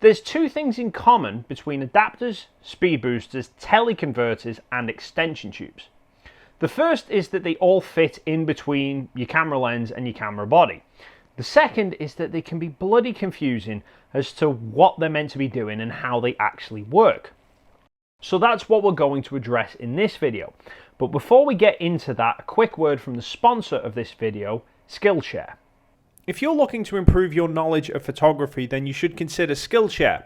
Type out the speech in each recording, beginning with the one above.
There's two things in common between adapters, speed boosters, teleconverters and extension tubes. The first is that they all fit in between your camera lens and your camera body. The second is that they can be bloody confusing as to what they're meant to be doing and how they actually work. So that's what we're going to address in this video. But before we get into that, a quick word from the sponsor of this video, Skillshare. If you're looking to improve your knowledge of photography, then you should consider Skillshare.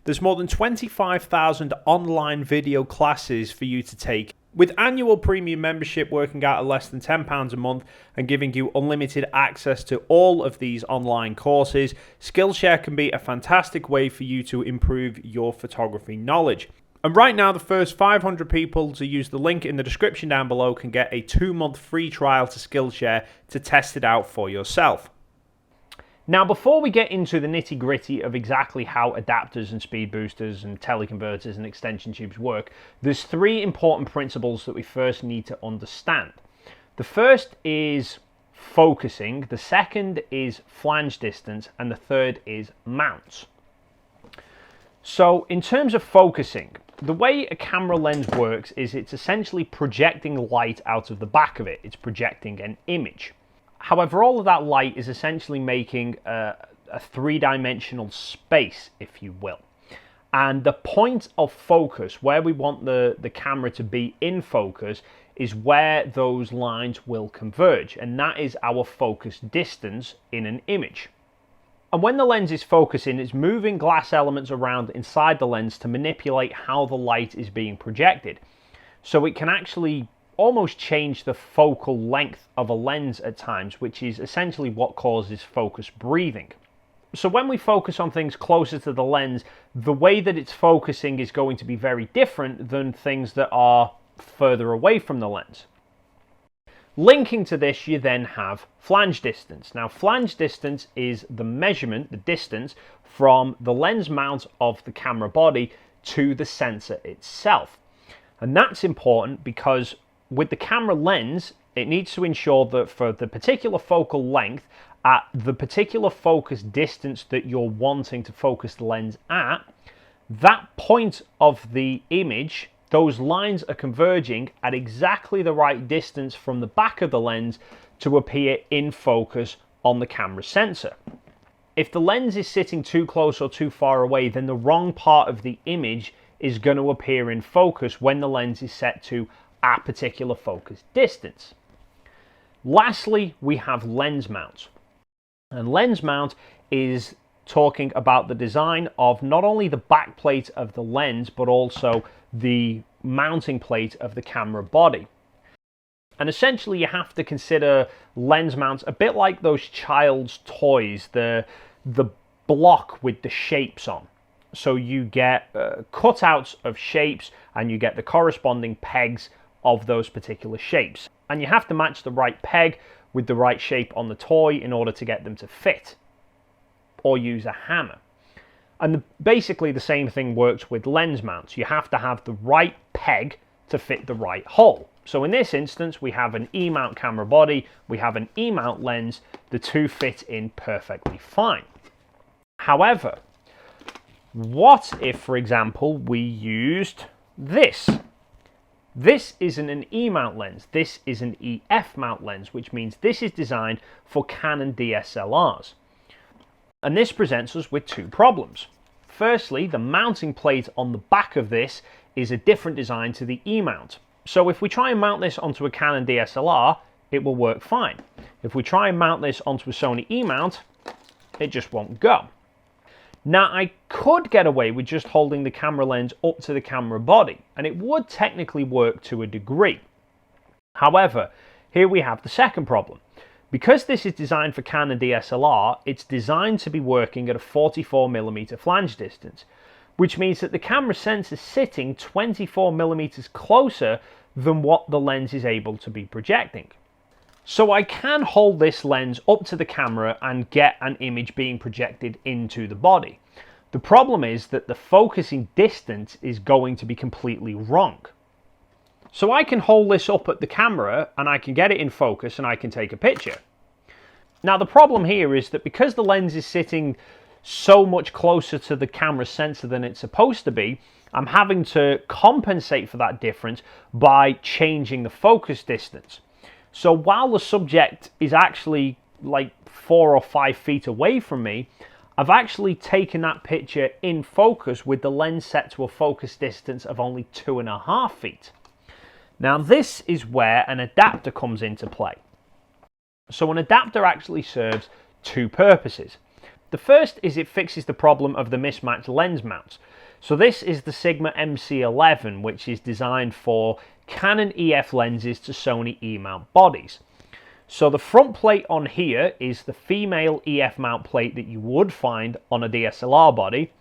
There's more than 25,000 online video classes for you to take, with annual premium membership working out at less than £10 a month and giving you unlimited access to all of these online courses. Skillshare can be a fantastic way for you to improve your photography knowledge. And right now, the first 500 people to use the link in the description down below can get a 2-month free trial to Skillshare to test it out for yourself. Now, before we get into the nitty-gritty of exactly how adapters and speed boosters and teleconverters and extension tubes work, there's 3 important principles that we first need to understand. The first is focusing, the second is flange distance, and the third is mounts. So in terms of focusing, the way a camera lens works is it's essentially projecting light out of the back of it. It's projecting an image. However, all of that light is essentially making a 3-dimensional space, if you will. And the point of focus, where we want the camera to be in focus, is where those lines will converge. And that is our focus distance in an image. And when the lens is focusing, it's moving glass elements around inside the lens to manipulate how the light is being projected. So it can actually almost change the focal length of a lens at times, which is essentially what causes focus breathing. So when we focus on things closer to the lens, the way that it's focusing is going to be very different than things that are further away from the lens. Linking to this, you then have flange distance. Now, flange distance is the measurement, the distance from the lens mount of the camera body to the sensor itself. And that's important because with the camera lens, it needs to ensure that for the particular focal length at the particular focus distance that you're wanting to focus the lens at, that point of the image, those lines are converging at exactly the right distance from the back of the lens to appear in focus on the camera sensor. If the lens is sitting too close or too far away, then the wrong part of the image is going to appear in focus when the lens is set to a particular focus distance. Lastly, we have lens mount. And lens mount is talking about the design of not only the back plate of the lens, but also the mounting plate of the camera body. And essentially you have to consider lens mounts a bit like those child's toys, the block with the shapes on. So you get cutouts of shapes and you get the corresponding pegs of those particular shapes. And you have to match the right peg with the right shape on the toy in order to get them to fit, or use a hammer. And basically the same thing works with lens mounts. You have to have the right peg to fit the right hole. So in this instance, we have an E-mount camera body, we have an E-mount lens, the two fit in perfectly fine. However, what if, for example, we used this? This isn't an E-mount lens, this is an EF mount lens, which means this is designed for Canon DSLRs. And this presents us with 2 problems. Firstly, the mounting plate on the back of this is a different design to the E-mount. So if we try and mount this onto a Canon DSLR, it will work fine. If we try and mount this onto a Sony E-mount, it just won't go. Now, I could get away with just holding the camera lens up to the camera body, and it would technically work to a degree. However, here we have the second problem. Because this is designed for Canon DSLR, it's designed to be working at a 44mm flange distance, which means that the camera sensor is sitting 24mm closer than what the lens is able to be projecting. So I can hold this lens up to the camera and get an image being projected into the body. The problem is that the focusing distance is going to be completely wrong. So I can hold this up at the camera and I can get it in focus and I can take a picture. Now the problem here is that because the lens is sitting so much closer to the camera sensor than it's supposed to be, I'm having to compensate for that difference by changing the focus distance. So while the subject is actually like 4 or 5 feet away from me, I've actually taken that picture in focus with the lens set to a focus distance of only 2.5 feet. Now this is where an adapter comes into play. So an adapter actually serves two purposes. The first is it fixes the problem of the mismatched lens mounts. So this is the Sigma MC11, which is designed for Canon EF lenses to Sony E-mount bodies. So the front plate on here is the female EF mount plate that you would find on a DSLR body,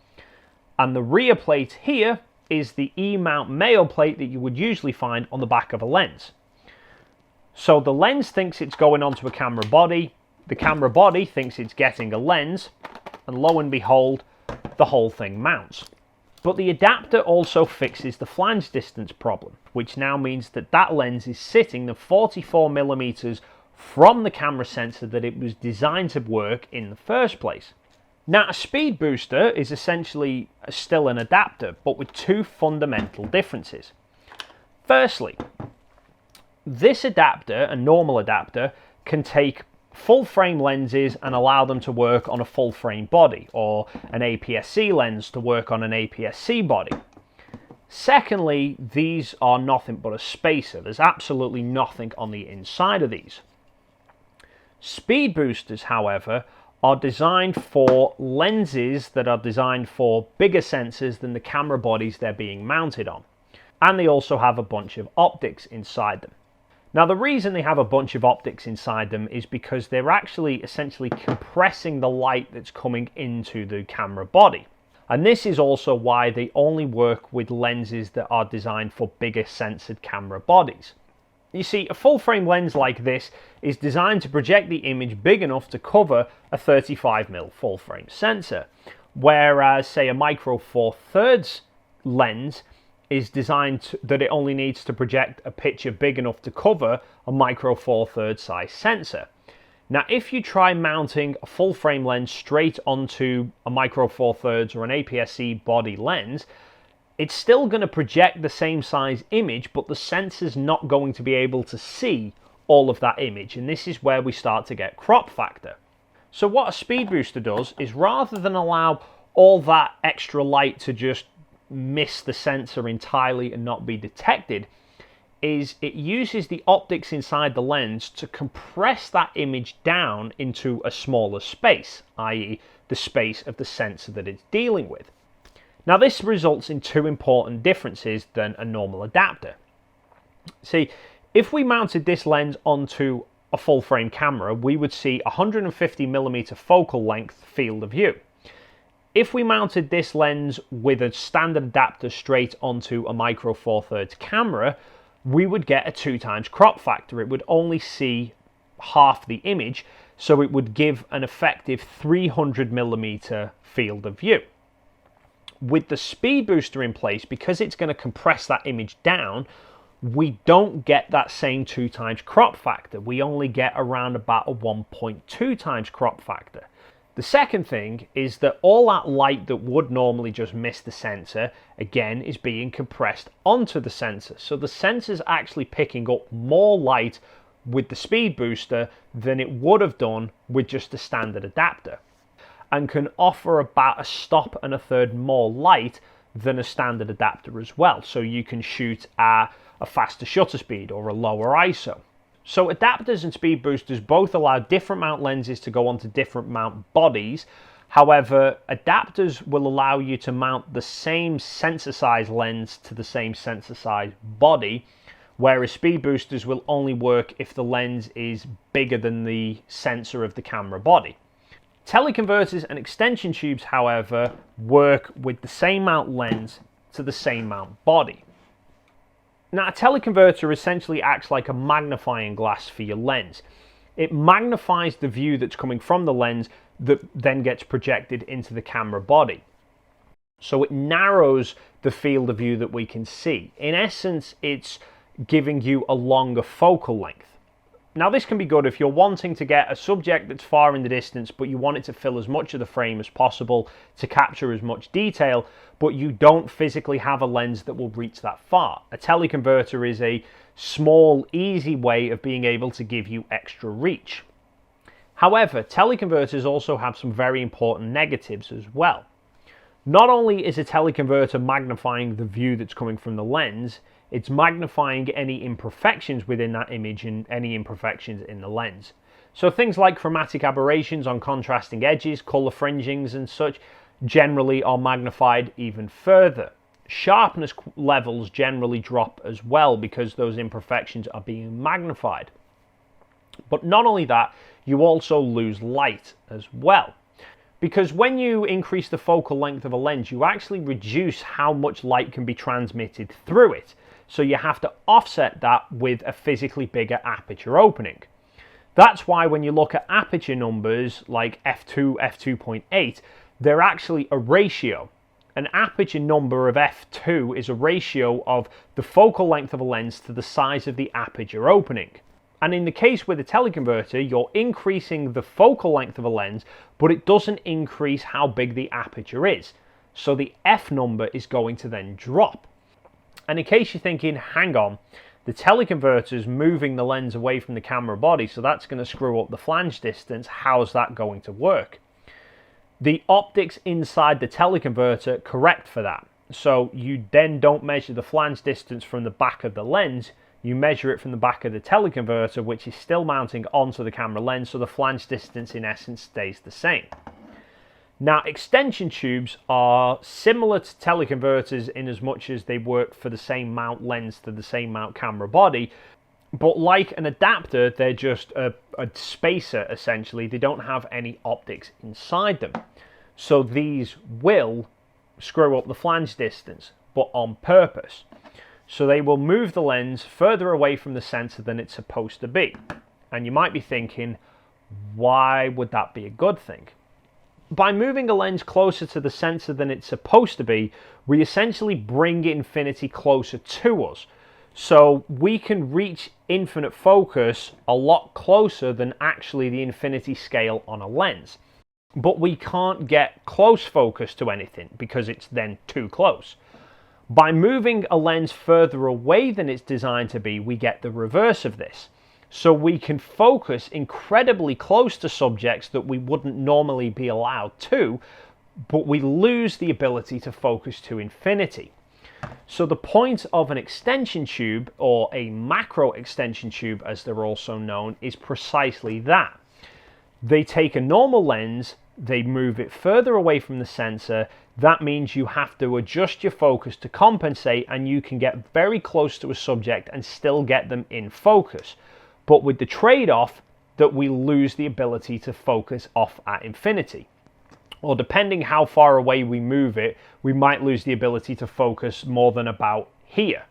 and the rear plate here is the E-mount male plate that you would usually find on the back of a lens. So the lens thinks it's going onto a camera body, the camera body thinks it's getting a lens, and lo and behold, the whole thing mounts. But the adapter also fixes the flange distance problem, which now means that that lens is sitting the 44mm from the camera sensor that it was designed to work in the first place. Now, a speed booster is essentially still an adapter, but with two fundamental differences. Firstly, this adapter, a normal adapter, can take full frame lenses and allow them to work on a full frame body, or an aps-c lens to work on an aps-c body. Secondly, these are nothing but a spacer. There's absolutely nothing on the inside of these. Speed boosters, however, are designed for lenses that are designed for bigger sensors than the camera bodies they're being mounted on. And they also have a bunch of optics inside them. Now, the reason they have a bunch of optics inside them is because they're actually essentially compressing the light that's coming into the camera body. And this is also why they only work with lenses that are designed for bigger sensored camera bodies. You see, a full frame lens like this is designed to project the image big enough to cover a 35mm full frame sensor, whereas say a micro four thirds lens is designed that it only needs to project a picture big enough to cover a micro four thirds size sensor. Now, if you try mounting a full frame lens straight onto a micro four thirds or an aps-c body lens, it's still going to project the same size image, but the sensor's not going to be able to see all of that image, and this is where we start to get crop factor. So what a speed booster does is, rather than allow all that extra light to just miss the sensor entirely and not be detected, is it uses the optics inside the lens to compress that image down into a smaller space, i.e. the space of the sensor that it's dealing with. Now, this results in two important differences than a normal adapter. See, if we mounted this lens onto a full frame camera, we would see 150mm focal length field of view. If we mounted this lens with a standard adapter straight onto a micro four thirds camera, we would get a 2x crop factor. It would only see half the image, so it would give an effective 300mm field of view. With the speed booster in place, because it's going to compress that image down, we don't get that same 2x crop factor. We only get around about a 1.2x crop factor. The second thing is that all that light that would normally just miss the sensor, again, is being compressed onto the sensor. So the sensor's actually picking up more light with the speed booster than it would have done with just a standard adapter, and can offer about a stop and a third more light than a standard adapter as well. So you can shoot at a faster shutter speed or a lower ISO. So adapters and speed boosters both allow different mount lenses to go onto different mount bodies. However, adapters will allow you to mount the same sensor size lens to the same sensor size body, whereas speed boosters will only work if the lens is bigger than the sensor of the camera body. Teleconverters and extension tubes, however, work with the same mount lens to the same mount body. Now, a teleconverter essentially acts like a magnifying glass for your lens. It magnifies the view that's coming from the lens that then gets projected into the camera body. So it narrows the field of view that we can see. In essence, it's giving you a longer focal length. Now this can be good if you're wanting to get a subject that's far in the distance, but you want it to fill as much of the frame as possible to capture as much detail, but you don't physically have a lens that will reach that far. A teleconverter is a small, easy way of being able to give you extra reach. However, teleconverters also have some very important negatives as well. Not only is a teleconverter magnifying the view that's coming from the lens, it's magnifying any imperfections within that image and any imperfections in the lens. So things like chromatic aberrations on contrasting edges, color fringings and such generally are magnified even further. Sharpness levels generally drop as well because those imperfections are being magnified. But not only that, you also lose light as well. Because when you increase the focal length of a lens, you actually reduce how much light can be transmitted through it. So you have to offset that with a physically bigger aperture opening. That's why when you look at aperture numbers like f2, f2.8, they're actually a ratio. An aperture number of f2 is a ratio of the focal length of a lens to the size of the aperture opening. And in the case with a teleconverter, you're increasing the focal length of a lens, but it doesn't increase how big the aperture is. So the f number is going to then drop. And in case you're thinking, hang on, the teleconverter's moving the lens away from the camera body, so that's going to screw up the flange distance. How's that going to work? The optics inside the teleconverter correct for that. So you then don't measure the flange distance from the back of the lens, you measure it from the back of the teleconverter, which is still mounting onto the camera lens, so the flange distance in essence stays the same. Now, extension tubes are similar to teleconverters in as much as they work for the same mount lens to the same mount camera body, but like an adapter, they're just a spacer essentially. They don't have any optics inside them. So these will screw up the flange distance, but on purpose. So they will move the lens further away from the sensor than it's supposed to be. And you might be thinking, why would that be a good thing? By moving a lens closer to the sensor than it's supposed to be, we essentially bring infinity closer to us. So we can reach infinite focus a lot closer than actually the infinity scale on a lens. But we can't get close focus to anything because it's then too close. By moving a lens further away than it's designed to be, we get the reverse of this. So we can focus incredibly close to subjects that we wouldn't normally be allowed to, but we lose the ability to focus to infinity. So the point of an extension tube, or a macro extension tube as they're also known, is precisely that. They take a normal lens, they move it further away from the sensor. That means you have to adjust your focus to compensate, and you can get very close to a subject and still get them in focus. But with the trade-off that we lose the ability to focus off at infinity. Or depending how far away we move it, we might lose the ability to focus more than about here.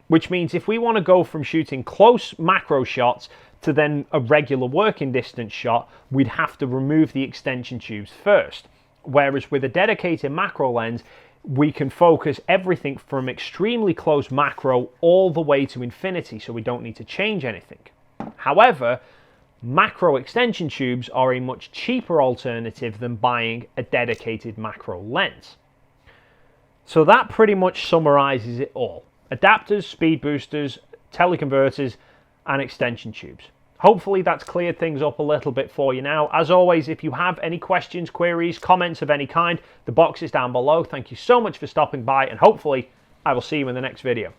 Which means if we want to go from shooting close macro shots to then a regular working distance shot, we'd have to remove the extension tubes first. Whereas with a dedicated macro lens, we can focus everything from extremely close macro all the way to infinity, so we don't need to change anything. However, macro extension tubes are a much cheaper alternative than buying a dedicated macro lens. So that pretty much summarizes it all. Adapters, speed boosters, teleconverters, and extension tubes. Hopefully that's cleared things up a little bit for you now. As always, if you have any questions, queries, comments of any kind, the box is down below. Thank you so much for stopping by, and hopefully I will see you in the next video.